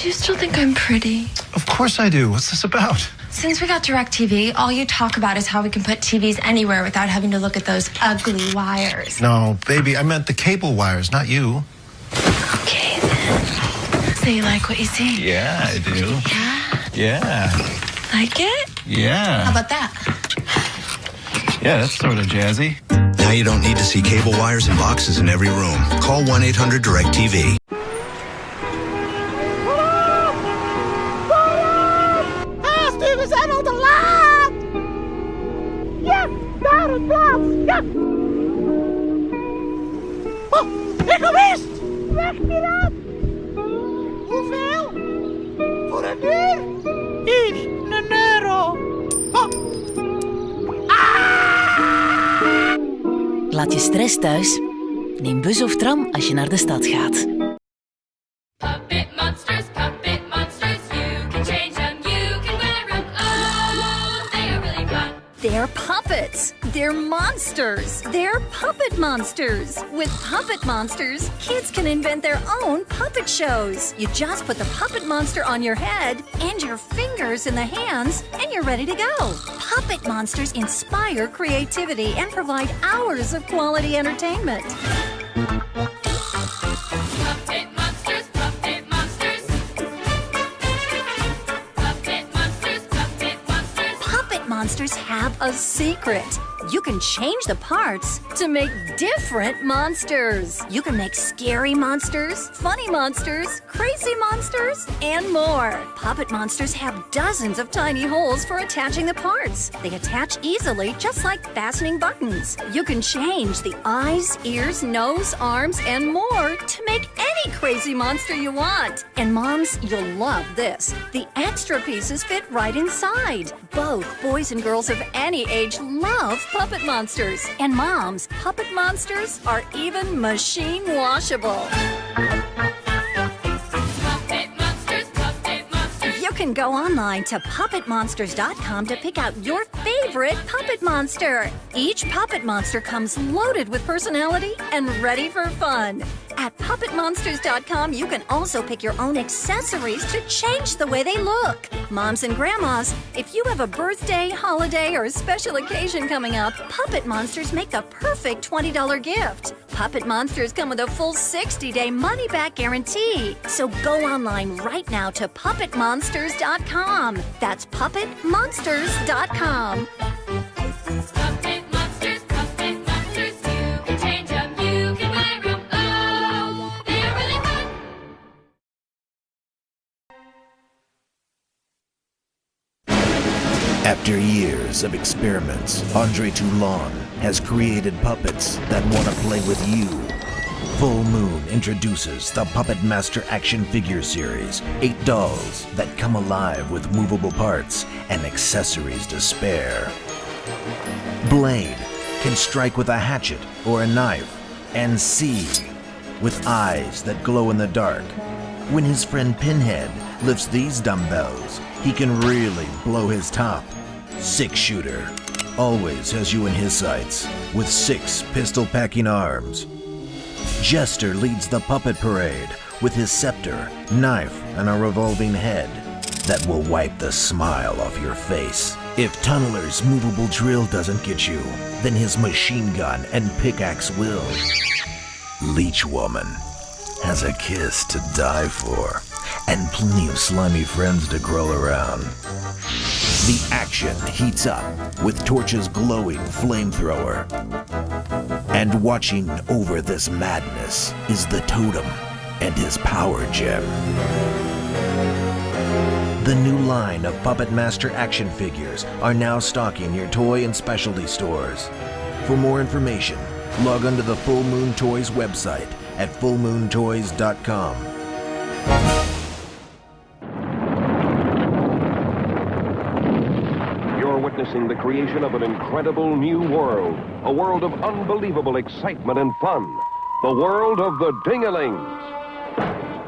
Do you still think I'm pretty? Of course I do. What's this about? Since we got DirecTV, all you talk about is how we can put TVs anywhere without having to look at those ugly wires. No, baby, I meant the cable wires, not you. Okay, then. So you like what you see? Yeah, I do. Yeah? Yeah. Like it? Yeah. How about that? Yeah, that's sort of jazzy. Now you don't need to see cable wires and boxes in every room. Call 1-800-DIRECTV. We zijn al te laat! Ja, daar een plaats! Ja! Oh, egoïst! Weg, piraat! Hoeveel? Voor een uur? Hier, €1. Oh. Ah! Laat je stress thuis. Neem bus of tram als je naar de stad gaat. Puppet monsters, you can change them, you can wear them. Oh, they are really fun. They're puppets. They're monsters. They're puppet monsters. With Puppet Monsters, kids can invent their own puppet shows. You just put the puppet monster on your head and your fingers in the hands, and you're ready to go. Puppet Monsters inspire creativity and provide hours of quality entertainment. Puppet monsters, puppet monsters. Puppet monsters, puppet monsters. Puppet Monsters have a secret. You can change the parts to make different monsters. You can make scary monsters, funny monsters, crazy monsters, and more. Puppet Monsters have dozens of tiny holes for attaching the parts. They attach easily, just like fastening buttons. You can change the eyes, ears, nose, arms, and more to make any crazy monster you want. And moms, you'll love this. The extra pieces fit right inside. Both boys and girls of any age love Puppet Monsters. And moms, Puppet Monsters are even machine washable. Puppet monsters, puppet monsters. You can go online to puppetmonsters.com to pick out your favorite puppet monster. Each puppet monster comes loaded with personality and ready for fun. At puppetmonsters.com, you can also pick your own accessories to change the way they look. Moms and grandmas, if you have a birthday, holiday, or special occasion coming up, Puppet Monsters make the perfect $20 gift. Puppet Monsters come with a full 60-day money-back guarantee. So go online right now to puppetmonsters.com. That's puppetmonsters.com. Puppet monsters, you can change them, you can wear them. Oh, they are really fun. After years of experiments, Andre Toulon has created puppets that want to play with you. Full Moon introduces the Puppet Master Action Figure Series. 8 dolls that come alive with movable parts and accessories to spare. Blade can strike with a hatchet or a knife and see with eyes that glow in the dark. When his friend Pinhead lifts these dumbbells, he can really blow his top. 6-shooter always has you in his sights with 6 pistol-packing arms. Jester leads the puppet parade with his scepter, knife, and a revolving head that will wipe the smile off your face. If Tunneler's movable drill doesn't get you, then his machine gun and pickaxe will. Leech Woman has a kiss to die for and plenty of slimy friends to grow around. The action heats up with Torch's glowing flamethrower. And watching over this madness is the Totem and his power gem. The new line of Puppet Master action figures are now stocking your toy and specialty stores. For more information, log on to the Full Moon Toys website at fullmoontoys.com. Witnessing the creation of an incredible new world, a world of unbelievable excitement and fun, the world of the Dingalings.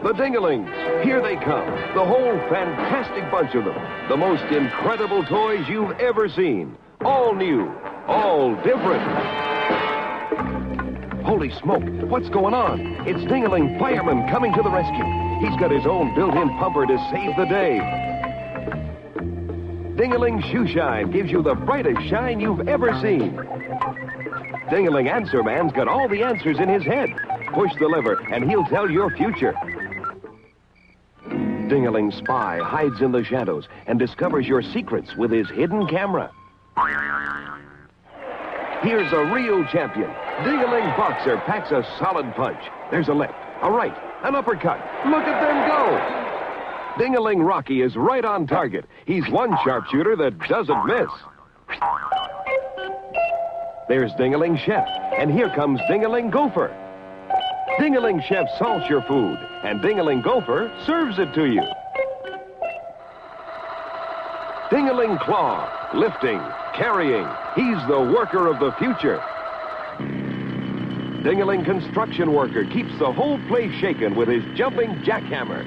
The Dingalings, here they come, the whole fantastic bunch of them, the most incredible toys you've ever seen, all new, all different. Holy smoke, what's going on? It's Dingaling firemen coming to the rescue. He's got his own built-in pumper to save the day. Ding-a-ling Shoe Shine gives you the brightest shine you've ever seen. Ding-a-ling Answer Man's got all the answers in his head. Push the lever and he'll tell your future. Ding-a-ling Spy hides in the shadows and discovers your secrets with his hidden camera. Here's a real champion. Ding-a-ling Boxer packs a solid punch. There's a left, a right, an uppercut. Look at them go! Ding-a-ling Rocky is right on target. He's one sharpshooter that doesn't miss. There's Ding-a-ling Chef, and here comes Ding-a-ling Gopher. Ding-a-ling Chef salts your food, and Ding-a-ling Gopher serves it to you. Ding-a-ling Claw, lifting, carrying. He's the worker of the future. Ding-a-ling Construction Worker keeps the whole place shaken with his jumping jackhammer.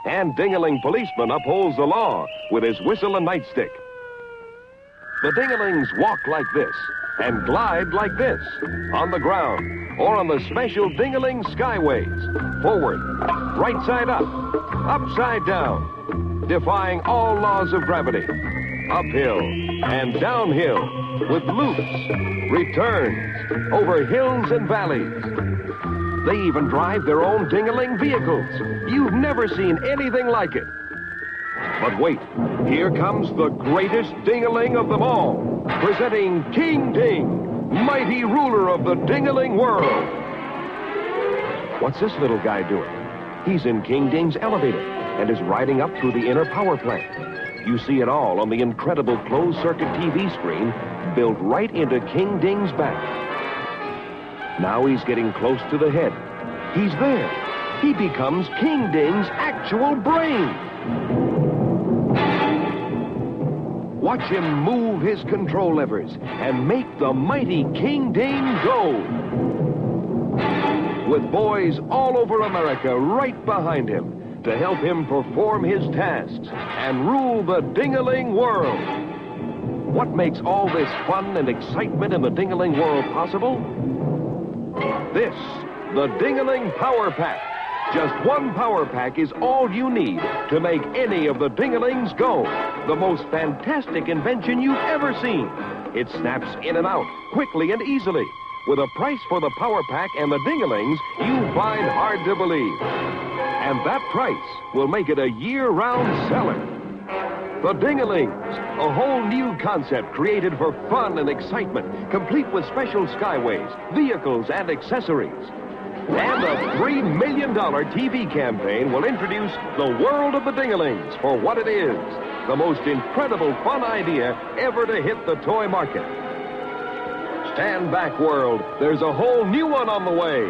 And Ding-a-ling Policeman upholds the law with his whistle and nightstick. The Ding-a-lings walk like this and glide like this on the ground or on the special Ding-a-ling Skyways. Forward, right side up, upside down, defying all laws of gravity. Uphill and downhill with loops, returns, over hills and valleys. They even drive their own Ding-a-ling vehicles. You've never seen anything like it. But wait, here comes the greatest Ding-a-ling of them all, presenting King Ding, mighty ruler of the Ding-a-ling world. What's this little guy doing? He's in King Ding's elevator and is riding up through the inner power plant. You see it all on the incredible closed-circuit TV screen built right into King Ding's back. Now he's getting close to the head. He's there. He becomes King Ding's actual brain. Watch him move his control levers and make the mighty King Ding go. With boys all over America right behind him to help him perform his tasks and rule the Ding-a-ling world. What makes all this fun and excitement in the Ding-a-ling world possible? This, the Ding-a-ling Power Pack. Just one power pack is all you need to make any of the Ding-a-lings go. The most fantastic invention you've ever seen. It snaps in and out quickly and easily. With a price for the power pack and the Ding-a-lings you find hard to believe. And that price will make it a year-round seller. The Ding-a-lings, a whole new concept created for fun and excitement, complete with special skyways, vehicles, and accessories. And a $3 million TV campaign will introduce the world of the Ding-a-lings for what it is. The most incredible fun idea ever to hit the toy market. Stand back, world. There's a whole new one on the way.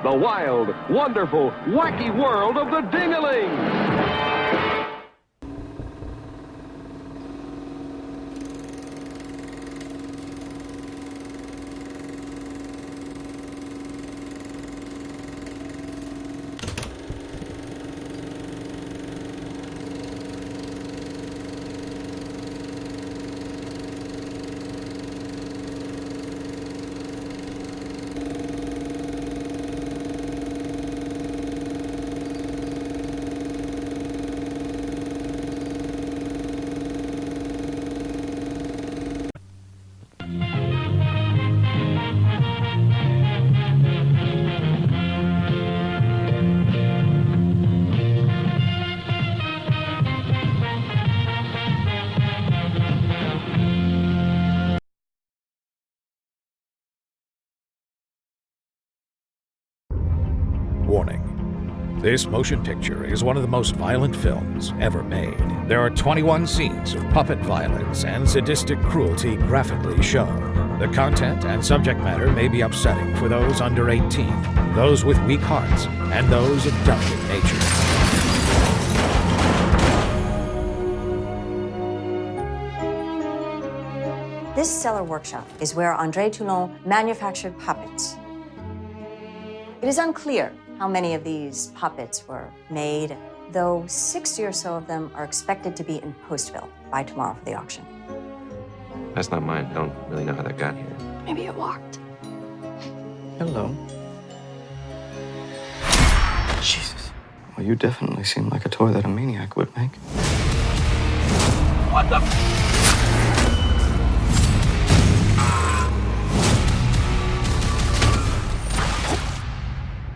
The wild, wonderful, wacky world of the Ding-a-lings. Warning. This motion picture is one of the most violent films ever made. There are 21 scenes of puppet violence and sadistic cruelty graphically shown. The content and subject matter may be upsetting for those under 18, those with weak hearts, and those of delicate nature. This cellar workshop is where André Toulon manufactured puppets. It is unclear how many of these puppets were made, though 60 or so of them are expected to be in Postville by tomorrow for the auction. That's not mine. Don't really know how that got here. Maybe it walked. Hello. Jesus. Well, you definitely seem like a toy that a maniac would make. What the?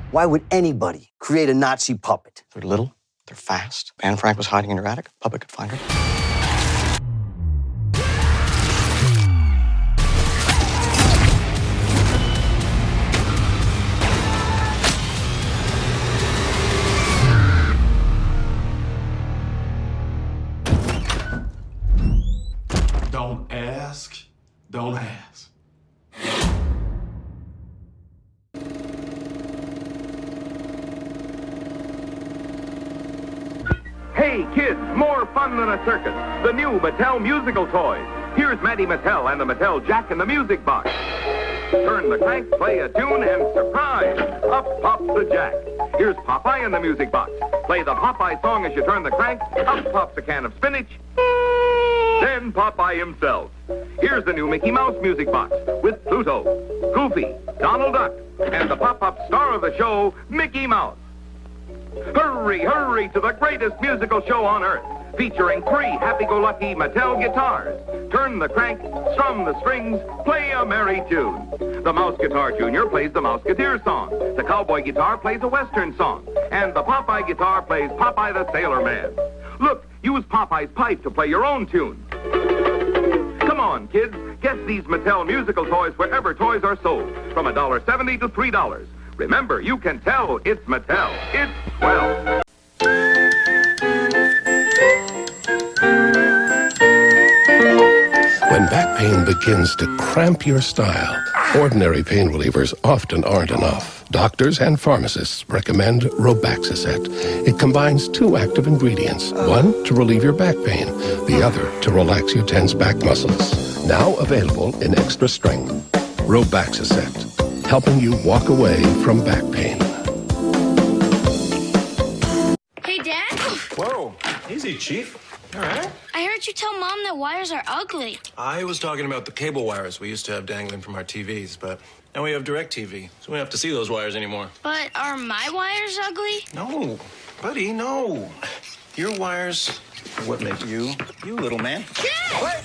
Why would anybody create a Nazi puppet? They're little, they're fast. Anne Frank was hiding in her attic. Puppet could find her. Don't ask, don't ask. Hey kids, more fun than a circus. The new Mattel musical toys. Here's Maddie Mattel and the Mattel Jack in the Music Box. Turn the crank, play a tune, and surprise! Up pops the Jack. Here's Popeye in the music box. Play the Popeye song as you turn the crank. Up pops a can of spinach. Then Popeye himself. Here's the new Mickey Mouse music box with Pluto, Goofy, Donald Duck, and the pop-up star of the show, Mickey Mouse. Hurry, hurry to the greatest musical show on earth, featuring 3 happy-go-lucky Mattel guitars. Turn the crank, strum the strings, play a merry tune. The Mouse Guitar Jr. plays the Mouseketeer song. The Cowboy Guitar plays a Western song. And the Popeye Guitar plays Popeye the Sailor Man. Look, use Popeye's pipe to play your own tune. Come on, kids. Get these Mattel musical toys wherever toys are sold, from $1.70 to $3. Remember, you can tell it's Mattel. It's swell. When back pain begins to cramp your style, ordinary pain relievers often aren't enough. Doctors and pharmacists recommend Robaxacet. It combines 2 active ingredients, one to relieve your back pain, the other to relax your tense back muscles. Now available in extra strength. Robaxacet, helping you walk away from back pain. Hey, Dad? Whoa, easy, Chief. All right. I heard you tell Mom that wires are ugly. I was talking about the cable wires we used to have dangling from our TVs, but now we have DirecTV, so we don't have to see those wires anymore. But are my wires ugly? No, buddy, no. Your wires are what make you, little man. Dad! What?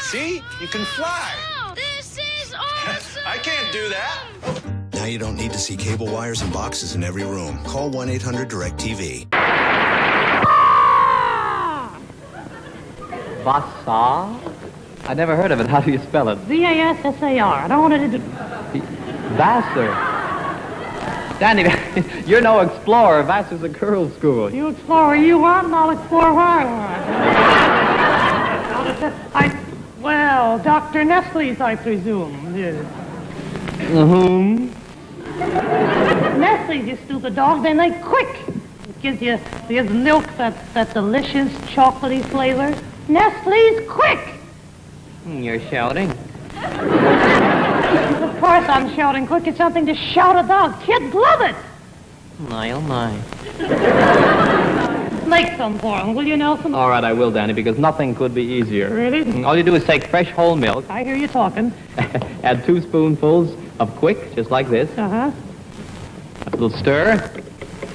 See? You can fly. Wow, this is awesome! I can't do that. Now you don't need to see cable wires and boxes in every room. Call 1-800-DIRECTV. Vassar? I never heard of it. How do you spell it? V-A-S-S-A-R. I don't want to do... Vassar. Danny, you're no explorer. Vassar's a girls' school. You explore where you want, and I'll explore where I want. Well, Dr. Nestle's, I presume. Yes. Nestle's, you stupid dog. They make quick. It gives you milk, that delicious chocolatey flavor. Nestle's quick. You're shouting. Of course I'm shouting quick. It's something to shout a dog. Kids love it. My, oh, my. Make some for them, will you, Nelson? All right, I will, Danny, because nothing could be easier. Really? All you do is take fresh whole milk. I hear you talking. Add 2 spoonfuls of quick, just like this. Uh-huh. A little stir,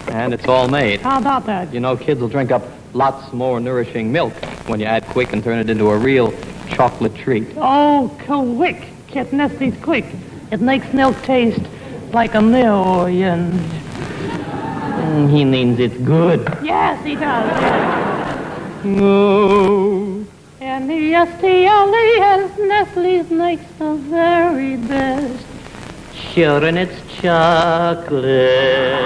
and it's all made. How about that? You know, kids will drink up lots more nourishing milk when you add quick and turn it into a real chocolate treat. Oh, quick. Kid Nestle's quick. It makes milk taste like a million. He means it's good. Yes, he does. Oh. N-E-S-T-L-E-S, Nestle's makes the very best. Sure, and it's chocolate.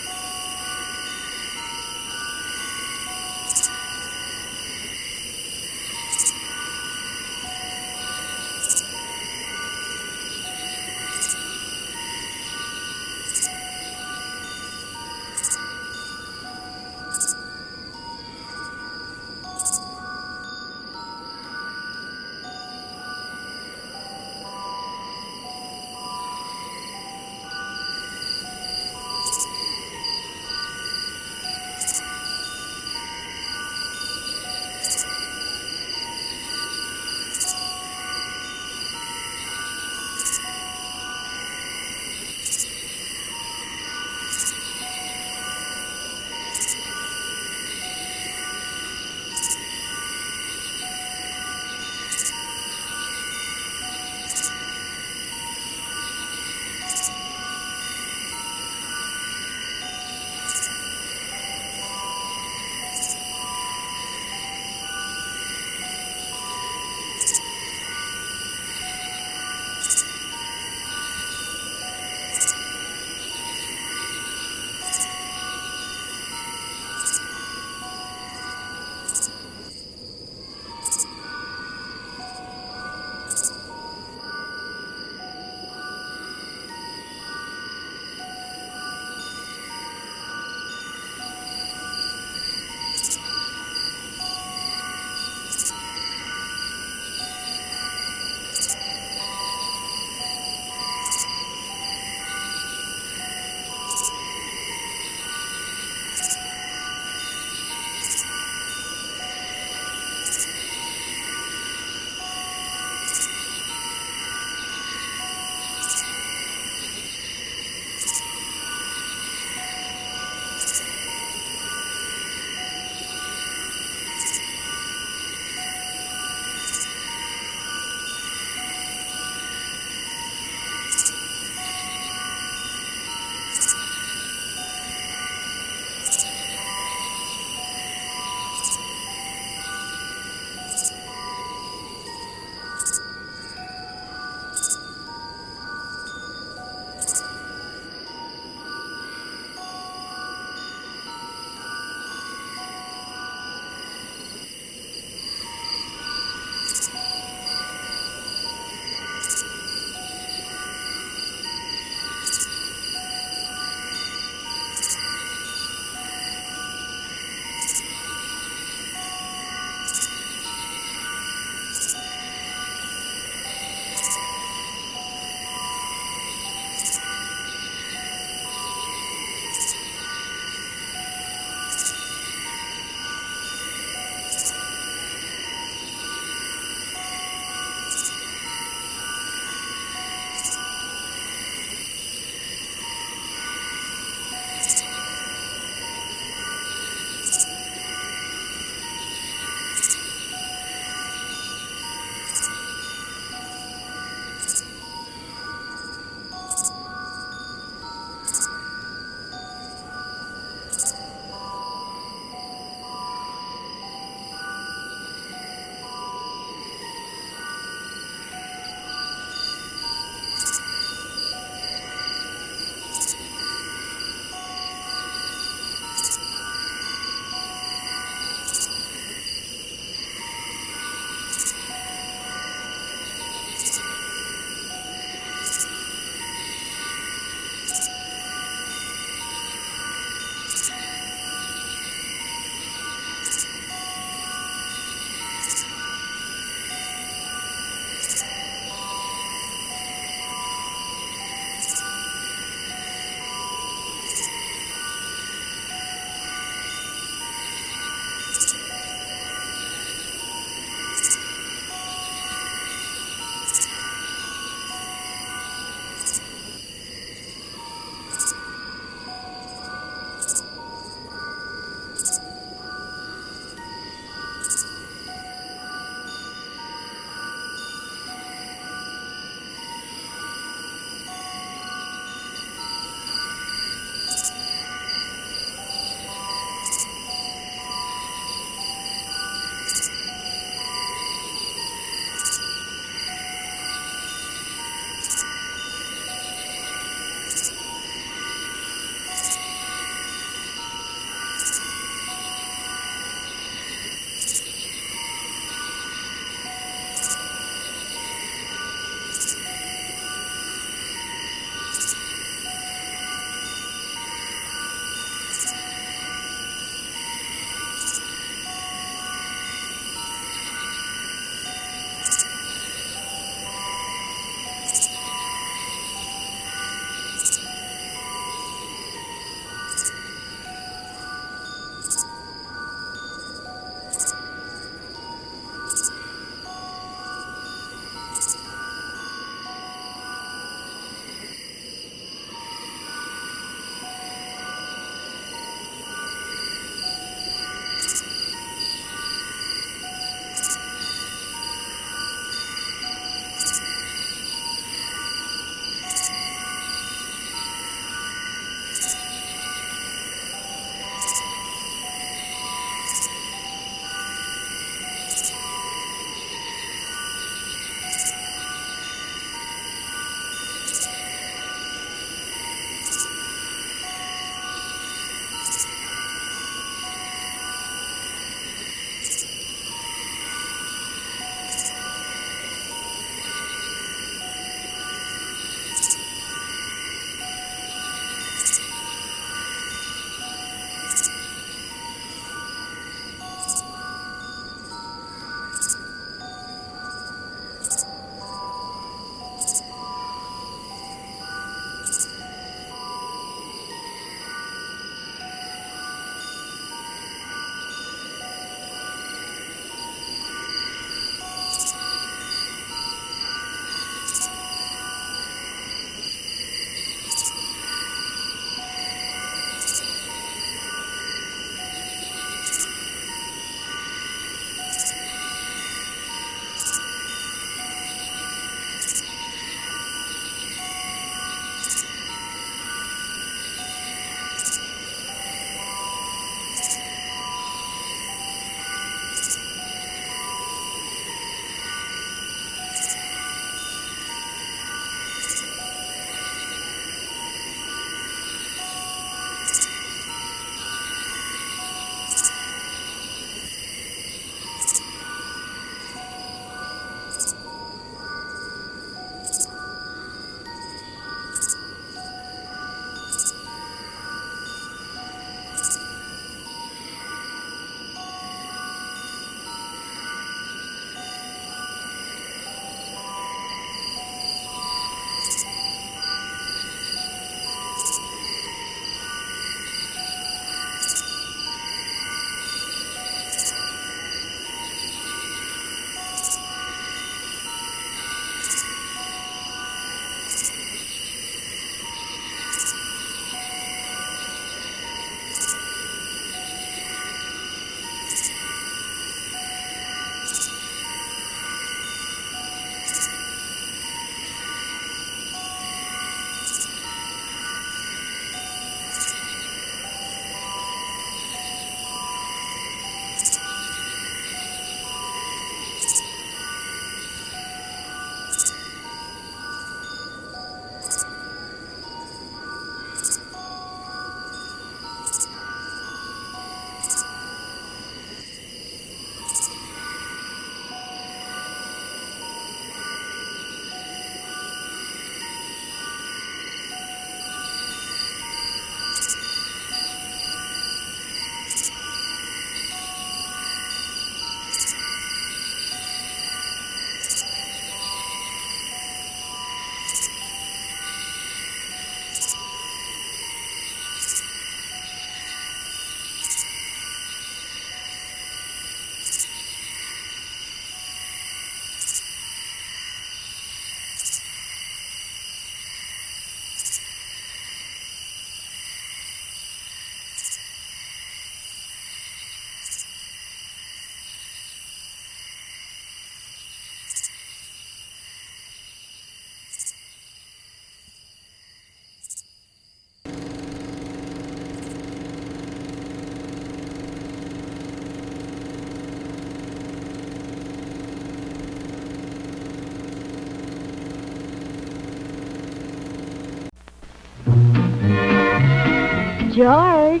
George.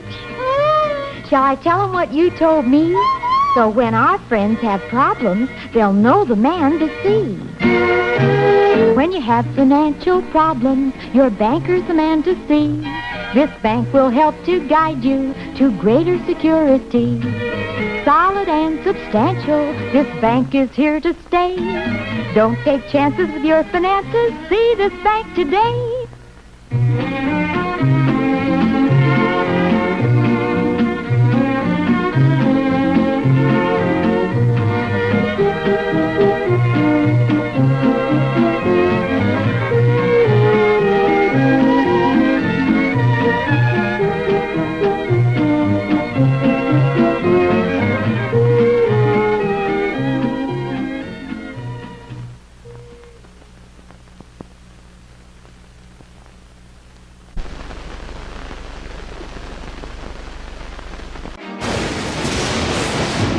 Shall I tell them what you told me? So when our friends have problems, they'll know the man to see. When you have financial problems, your banker's the man to see. This bank will help to guide you to greater security. Solid and substantial, this bank is here to stay. Don't take chances with your finances. See this bank today.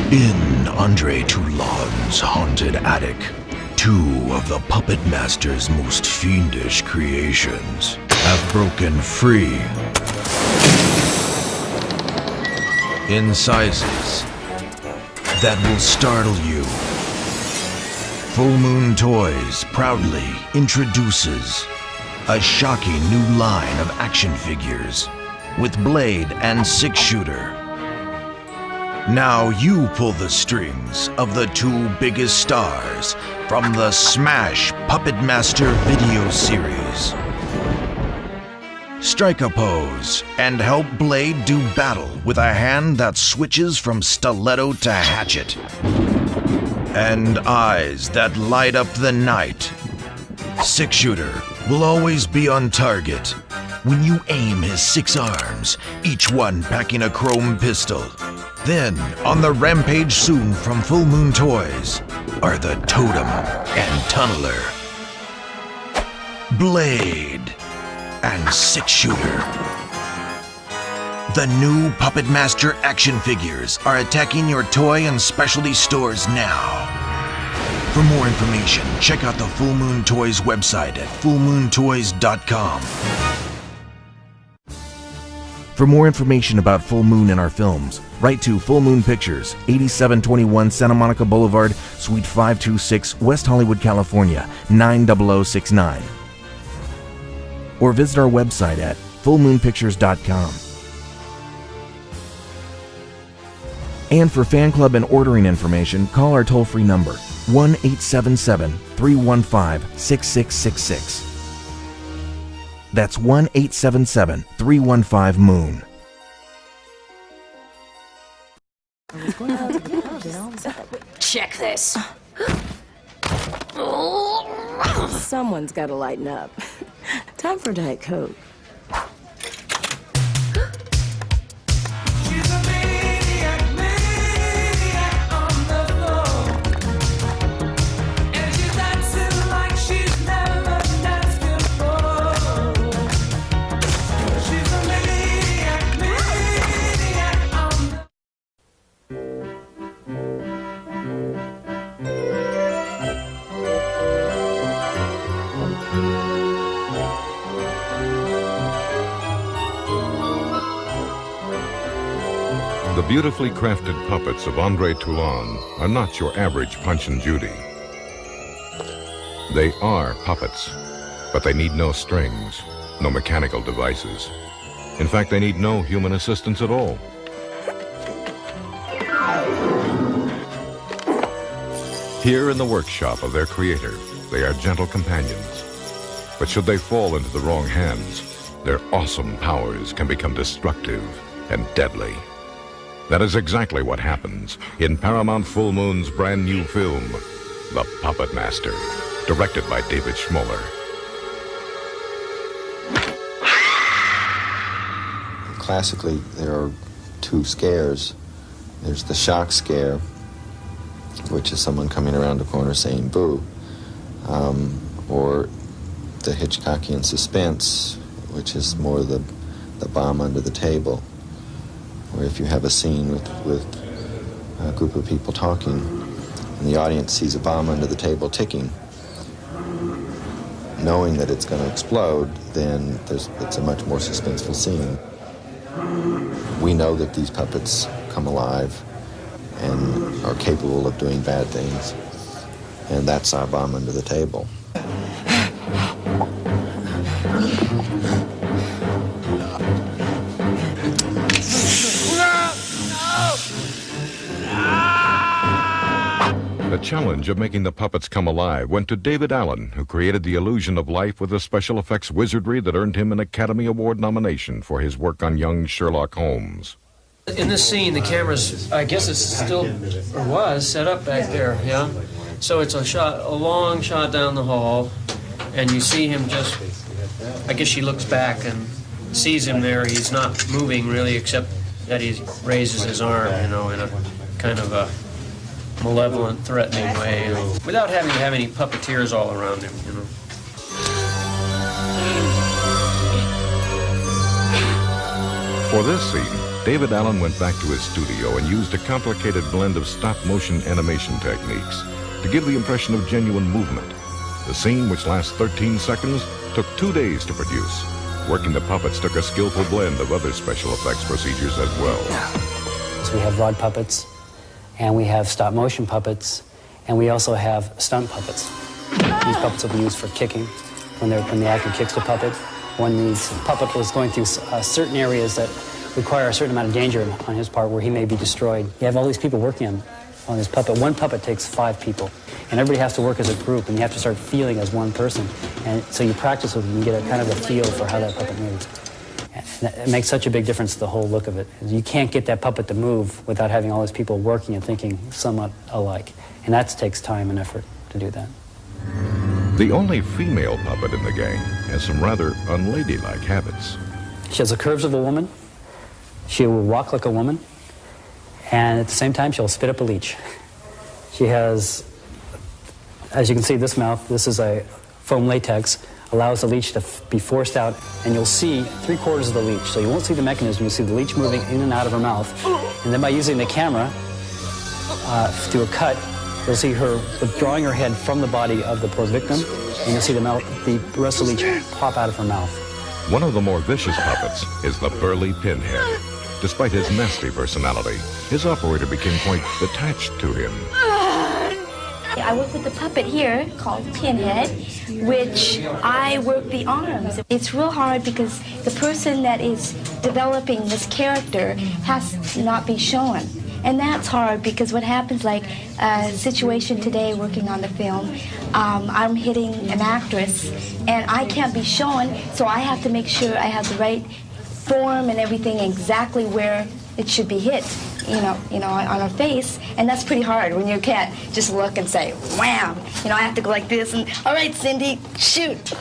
In Andre Toulon's haunted attic, two of the Puppet Master's most fiendish creations have broken free in sizes that will startle you. Full Moon Toys proudly introduces a shocking new line of action figures with blade and six-shooter. Now you pull the strings of the two biggest stars from the Smash Puppet Master video series. Strike a pose and help Blade do battle with a hand that switches from stiletto to hatchet. And eyes that light up the night. Six-shooter will always be on target when you aim his 6 arms, each one packing a chrome pistol. Then, on the rampage soon from Full Moon Toys, are the Totem and Tunneler, Blade, and Six-Shooter. The new Puppet Master action figures are attacking your toy and specialty stores now. For more information, check out the Full Moon Toys website at fullmoontoys.com. For more information about Full Moon and our films, write to Full Moon Pictures, 8721 Santa Monica Boulevard, Suite 526, West Hollywood, California, 90069. Or visit our website at fullmoonpictures.com. And for fan club and ordering information, call our toll-free number, 1-877-315-6666. That's 1-877-315-MOON. Check this. Someone's got to lighten up. Time for Diet Coke. The beautifully crafted puppets of Andre Toulon are not your average Punch and Judy. They are puppets, but they need no strings, no mechanical devices. In fact, they need no human assistance at all. Here in the workshop of their creator, they are gentle companions. But should they fall into the wrong hands, their awesome powers can become destructive and deadly. That is exactly what happens in Paramount Full Moon's brand new film, The Puppet Master, directed by David Schmoller. Classically, there are two scares. There's the shock scare, which is someone coming around the corner saying boo, or the Hitchcockian suspense, which is more the bomb under the table. Or if you have a scene with a group of people talking and the audience sees a bomb under the table ticking, knowing that it's going to explode, then it's a much more suspenseful scene. we know that these puppets come alive and are capable of doing bad things. And that's our bomb under the table. The challenge of making the puppets come alive went to David Allen, who created the illusion of life with a special effects wizardry that earned him an Academy Award nomination for his work on young Sherlock Holmes. In this scene, the camera's, I guess it's still, or was, set up back there, yeah? So it's a long shot down the hall, and you see him just, I guess she looks back and sees him there. He's not moving really, except that he raises his arm, you know, in a kind of a malevolent, threatening way, you know, without having to have any puppeteers all around him, you know. For this scene, David Allen went back to his studio and used a complicated blend of stop-motion animation techniques to give the impression of genuine movement. The scene, which lasts 13 seconds, took 2 days to produce. Working the puppets took a skillful blend of other special effects procedures as well. So we have rod puppets, and we have stop-motion puppets, and we also have stunt puppets. These puppets will be used for kicking, when the actor kicks the puppet. When the puppet was going through certain areas that require a certain amount of danger on his part, where he may be destroyed. You have all these people working on this puppet. One puppet takes 5 people, and everybody has to work as a group, and you have to start feeling as one person. And so you practice with them, and get a kind of a feel for how that puppet moves. It makes such a big difference to the whole look of it. You can't get that puppet to move without having all those people working and thinking somewhat alike. And that takes time and effort to do that. The only female puppet in the gang has some rather unladylike habits. She has the curves of a woman. She will walk like a woman. And at the same time, she'll spit up a leech. She has, as you can see, this mouth, this is a foam latex, allows the leech to be forced out, and you'll see 3/4 of the leech. So you won't see the mechanism, you'll see the leech moving in and out of her mouth. And then by using the camera to a cut, you'll see her withdrawing her head from the body of the poor victim, and you'll see the rest of the leech pop out of her mouth. One of the more vicious puppets is the burly Pinhead. Despite his nasty personality, his operator became quite attached to him. I work with a puppet here called Pinhead, which I work the arms. It's real hard because the person that is developing this character has to not be shown. And that's hard because what happens, like a situation today working on the film, I'm hitting an actress and I can't be shown, so I have to make sure I have the right form and everything exactly where it should be hit, you know, on her face, and that's pretty hard when you can't just look and say, wham! You know, I have to go like this and, all right, Cindy, shoot!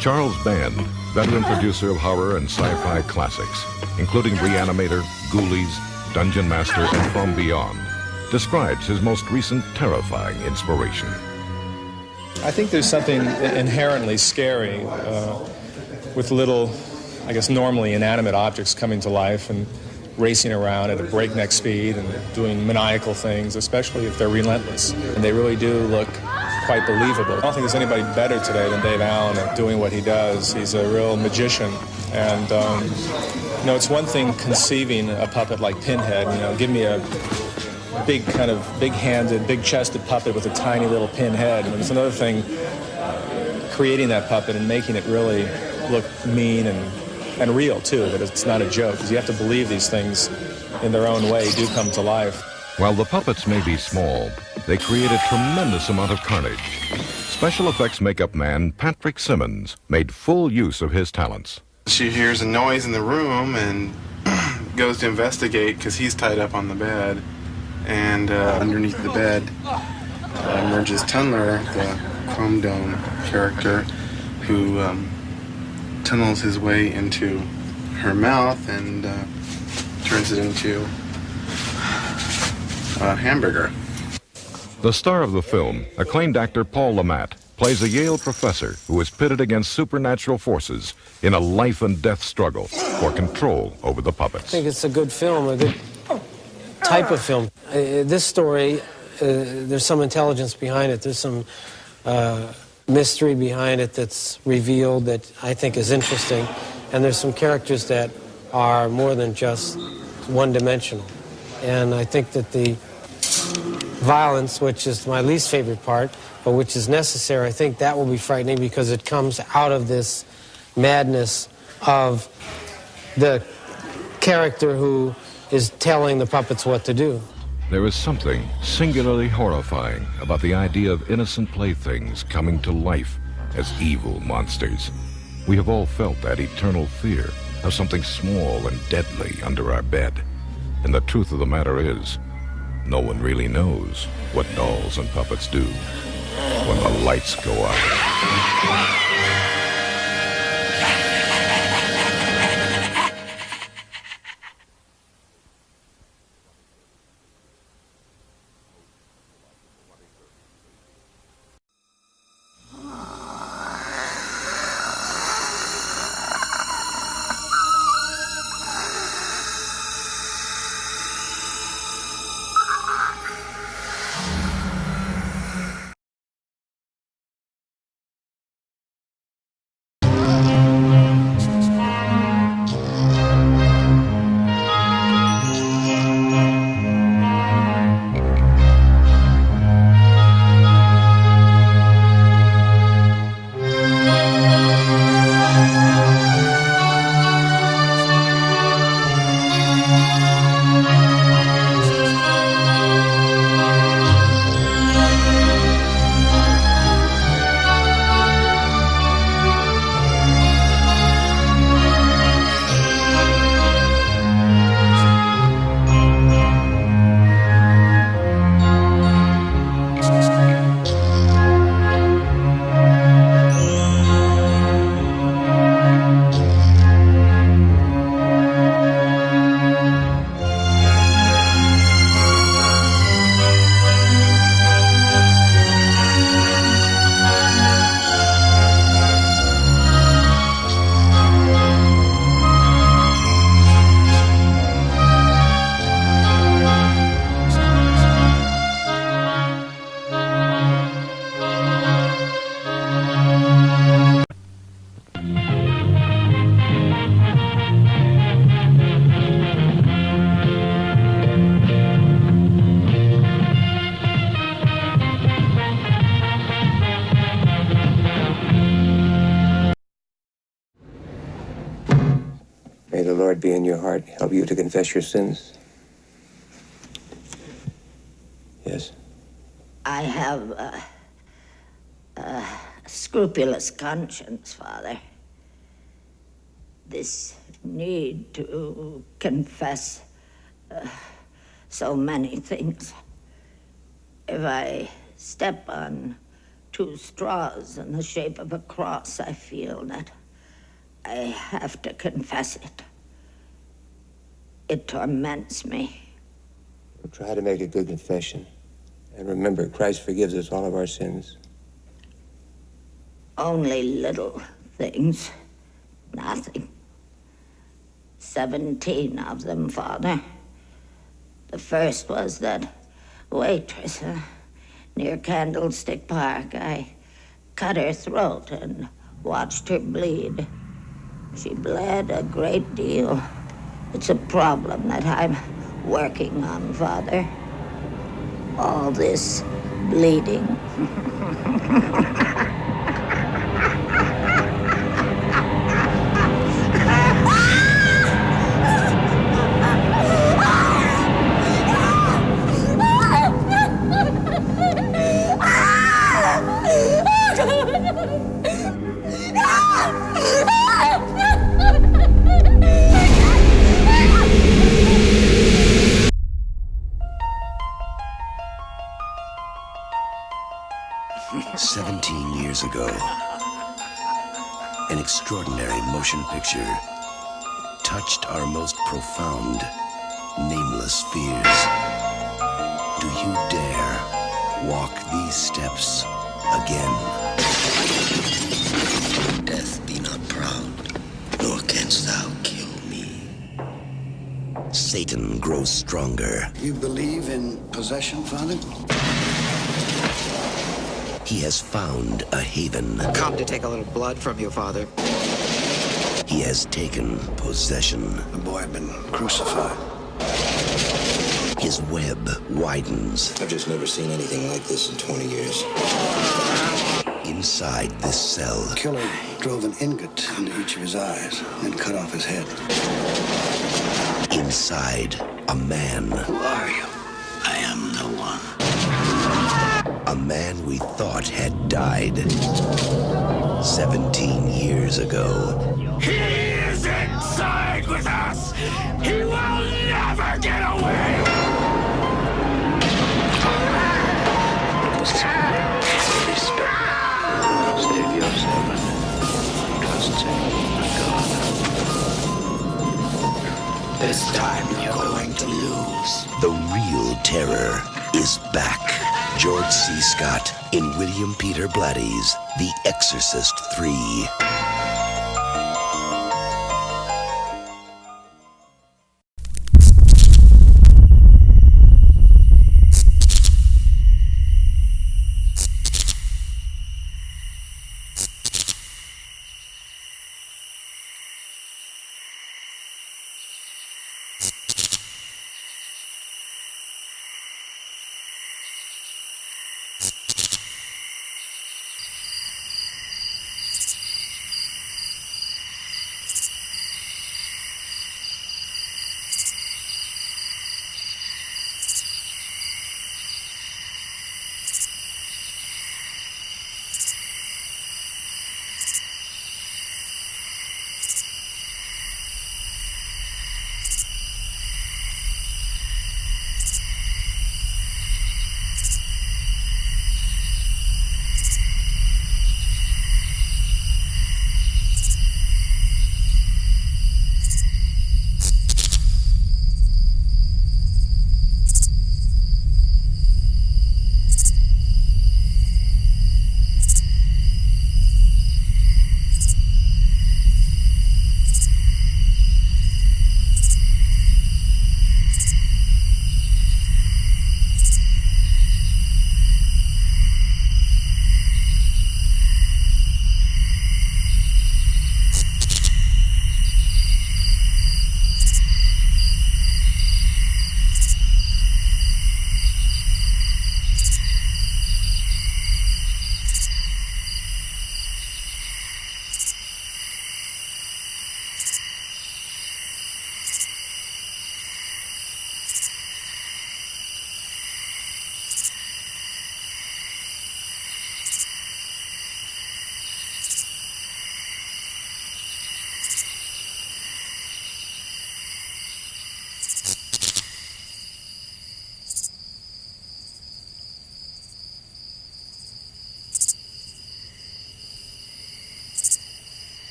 Charles Band, veteran producer of horror and sci-fi classics, including Reanimator, Ghoulies, Dungeon Master, and From Beyond, describes his most recent terrifying inspiration. I think there's something inherently scary with little, I guess, normally inanimate objects coming to life and racing around at a breakneck speed and doing maniacal things, especially if they're relentless. And they really do look quite believable. I don't think there's anybody better today than Dave Allen at doing what he does. He's a real magician. And, you know, it's one thing conceiving a puppet like Pinhead. You know, give me a big kind of big-handed, big-chested puppet with a tiny little pinhead. And it's another thing creating that puppet and making it really look mean and real, too, that it's not a joke, because you have to believe these things in their own way do come to life. While the puppets may be small, they create a tremendous amount of carnage. Special effects makeup man Patrick Simmons made full use of his talents. She hears a noise in the room and goes to investigate because he's tied up on the bed. And underneath the bed emerges Tunneler, the Chrome Dome character, who tunnels his way into her mouth and turns it into a hamburger. The star of the film, acclaimed actor Paul Lamont, plays a Yale professor who is pitted against supernatural forces in a life and death struggle for control over the puppets. I think it's a good film, a good type of film. This story, there's some intelligence behind it. There's some mystery behind it that's revealed that I think is interesting. And there's some characters that are more than just one-dimensional. And I think that the violence, which is my least favorite part, but which is necessary, I think that will be frightening because it comes out of this madness of the character who is telling the puppets what to do. There is something singularly horrifying about the idea of innocent playthings coming to life as evil monsters. We have all felt that eternal fear of something small and deadly under our bed. And the truth of the matter is, no one really knows what dolls and puppets do when the lights go out. May the Lord be in your heart, help you to confess your sins. Yes? I have a scrupulous conscience, Father. This need to confess so many things. If I step on 2 straws in the shape of a cross, I feel that I have to confess it. It torments me. We'll try to make a good confession. And remember, Christ forgives us all of our sins. Only little things. Nothing. 17 of them, Father. The first was that waitress near Candlestick Park. I cut her throat and watched her bleed. She bled a great deal. It's a problem that I'm working on, Father. All this bleeding. Ago, an extraordinary motion picture touched our most profound, nameless fears. Do you dare walk these steps again? Death, be not proud, nor canst thou kill me. Satan grows stronger. You believe in possession, Father? He has found a haven. Come to take a little blood from you, Father. He He has taken possession. The boy had been crucified. His web widens. I've just never seen anything like this in 20 years. Inside this cell, The killer drove an ingot into each of his eyes and cut off his head. inside a man. Who are you? I am no one. A man we thought had died 17 years ago. He is inside with us! He will never get away! Save your servant. Trust in God. This time you're going to lose. The real terror is back. George C. Scott in William Peter Blatty's The Exorcist 3.